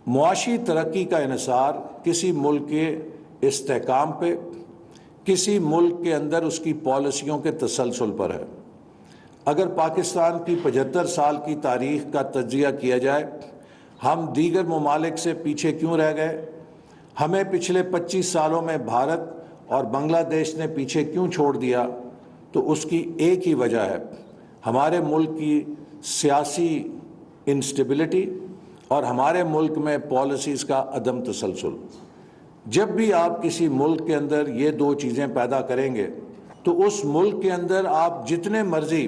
معاشی ترقی کا انحصار کسی ملک کے استحکام پہ، کسی ملک کے اندر اس کی پالیسیوں کے تسلسل پر ہے۔ اگر پاکستان کی 75 سال کی تاریخ کا تجزیہ کیا جائے، ہم دیگر ممالک سے پیچھے کیوں رہ گئے؟ ہمیں پچھلے 25 سالوں میں بھارت اور بنگلہ دیش نے پیچھے کیوں چھوڑ دیا؟ تو اس کی ایک ہی وجہ ہے، ہمارے ملک کی سیاسی انسٹیبلٹی اور ہمارے ملک میں پالیسیز کا عدم تسلسل۔ جب بھی آپ کسی ملک کے اندر یہ دو چیزیں پیدا کریں گے تو اس ملک کے اندر آپ جتنے مرضی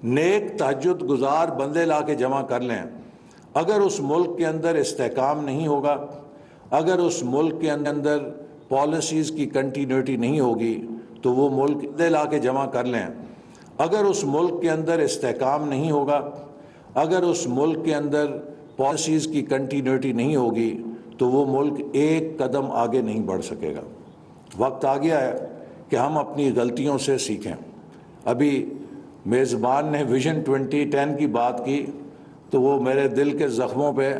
نیک تہجد گزار بندے لا کے جمع کر لیں، اگر اس ملک کے اندر استحکام نہیں ہوگا، اگر اس ملک کے اندر پالیسیز کی کنٹینیوٹی نہیں ہوگی، تو وہ ملک بندے لا کے جمع کر لیں، اگر اس ملک کے اندر استحکام نہیں ہوگا، اگر اس ملک کے اندر پالیسیز کی کنٹینیوٹی نہیں ہوگی، تو وہ ملک ایک قدم آگے نہیں بڑھ سکے گا۔ وقت آ گیا ہے کہ ہم اپنی غلطیوں سے سیکھیں۔ ابھی میزبان نے ویژن 2010 کی بات کی تو وہ میرے دل کے زخموں پہ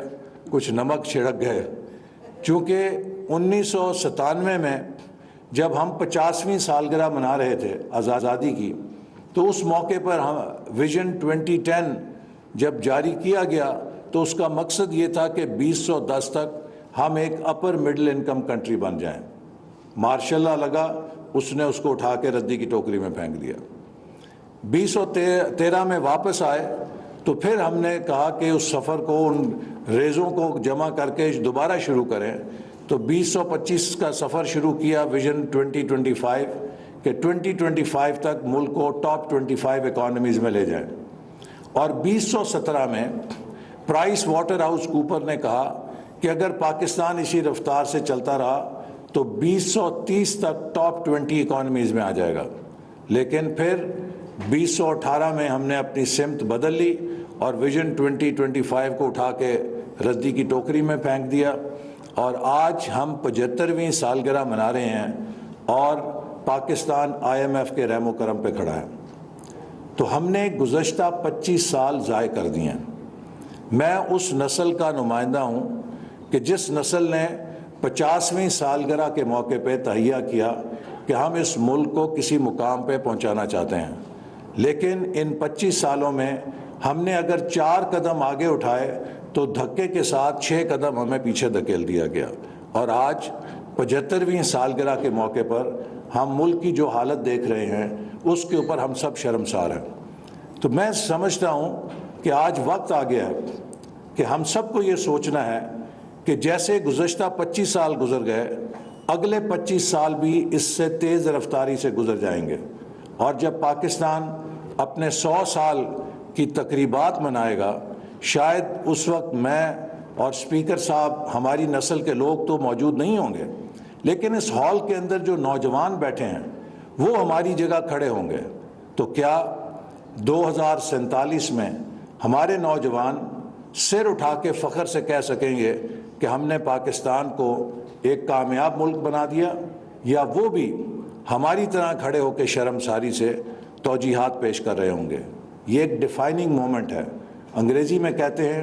کچھ نمک چھڑک گئے، چونکہ 1997 میں جب ہم 50ویں سالگرہ منا رہے تھے آزادی کی، تو اس موقع پر ہم ویژن 2010 جب جاری کیا گیا تو اس کا مقصد یہ تھا کہ 2010 تک ہم ایک اپر مڈل انکم کنٹری بن جائیں۔ ماشاء اللہ لگا، اس نے اس کو اٹھا کے ردی کی ٹوکری میں پھینک دیا۔ 2013 میں واپس آئے تو پھر ہم نے کہا کہ اس سفر کو، ان ریزوں کو جمع کر کے دوبارہ شروع کریں، تو 2025 کا سفر شروع کیا ویژن 2025 کہ 2025 تک ملک کو ٹاپ 25 اکانومیز میں لے جائیں۔ اور 2017 میں پرائس واٹر ہاؤس کوپر نے کہا کہ اگر پاکستان اسی رفتار سے چلتا رہا تو 2030 تک ٹاپ 20 اکانومیز میں آ جائے گا۔ لیکن پھر 2018 میں ہم نے اپنی سمت بدل لی اور ویژن 2025 کو اٹھا کے ردی کی ٹوکری میں پھینک دیا، اور آج ہم 75ویں سالگرہ منا رہے ہیں اور پاکستان IMF کے رحم و کرم پہ کھڑا ہے۔ تو ہم نے گزشتہ 25 سال ضائع کر دیے ہیں۔ میں اس نسل کا نمائندہ ہوں کہ جس نسل نے 50ویں سالگرہ کے موقع پہ تہیہ کیا کہ ہم اس ملک کو کسی مقام پہ پہنچانا چاہتے ہیں، لیکن ان 25 سالوں میں ہم نے اگر 4 قدم آگے اٹھائے تو دھکے کے ساتھ 6 قدم ہمیں پیچھے دھکیل دیا گیا، اور آج 75ویں سالگرہ کے موقع پر ہم ملک کی جو حالت دیکھ رہے ہیں اس کے اوپر ہم سب شرمسار ہیں۔ تو میں سمجھتا ہوں کہ آج وقت آ گیا ہے کہ ہم سب کو یہ سوچنا ہے کہ جیسے گزشتہ 25 سال گزر گئے، اگلے 25 سال بھی اس سے تیز رفتاری سے گزر جائیں گے، اور جب پاکستان اپنے 100 سال کی تقریبات منائے گا، شاید اس وقت میں اور اسپیکر صاحب، ہماری نسل کے لوگ تو موجود نہیں ہوں گے، لیکن اس ہال کے اندر جو نوجوان بیٹھے ہیں وہ ہماری جگہ کھڑے ہوں گے۔ تو کیا 2047 میں ہمارے نوجوان سر اٹھا کے فخر سے کہہ سکیں گے کہ ہم نے پاکستان کو ایک کامیاب ملک بنا دیا، یا وہ بھی ہماری طرح کھڑے ہو کے شرمساری سے توجیحات پیش کر رہے ہوں گے؟ یہ ایک ڈیفائننگ مومنٹ ہے۔ انگریزی میں کہتے ہیں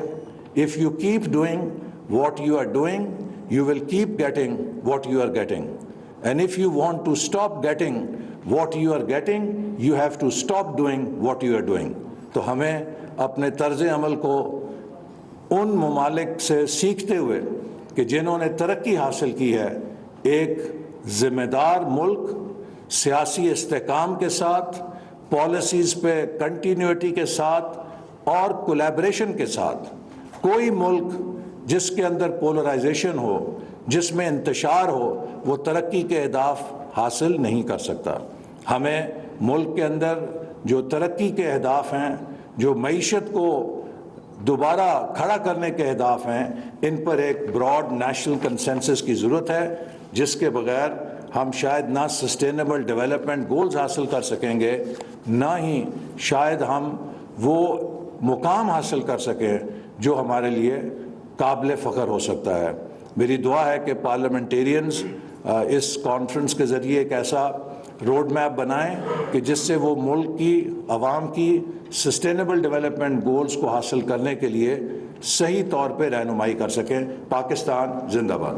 if you keep doing what you are doing, you will keep getting what you are getting, and if you want to stop getting what you are getting, you have to stop doing what you are doing۔ تو ہمیں اپنے طرز عمل کو ان ممالک سے سیکھتے ہوئے کہ جنہوں نے ترقی حاصل کی ہے، ایک ذمہ دار ملک سیاسی استحکام کے ساتھ، پالیسیز پہ کنٹینیوٹی کے ساتھ اور کولیبریشن کے ساتھ، کوئی ملک جس کے اندر پولرائزیشن ہو، جس میں انتشار ہو، وہ ترقی کے اہداف حاصل نہیں کر سکتا۔ ہمیں ملک کے اندر جو ترقی کے اہداف ہیں، جو معیشت کو دوبارہ کھڑا کرنے کے اہداف ہیں، ان پر ایک براڈ نیشنل کنسنسس کی ضرورت ہے، جس کے بغیر ہم شاید نہ سسٹینیبل ڈیولپمنٹ گولز حاصل کر سکیں گے، نہ ہی شاید ہم وہ مقام حاصل کر سکیں جو ہمارے لیے قابل فخر ہو سکتا ہے۔ میری دعا ہے کہ پارلیمنٹیرینز اس کانفرنس کے ذریعے ایک ایسا روڈ میپ بنائیں کہ جس سے وہ ملک کی عوام کی سسٹینیبل ڈیولپمنٹ گولز کو حاصل کرنے کے لیے صحیح طور پہ رہنمائی کر سکیں۔ پاکستان زندہ باد۔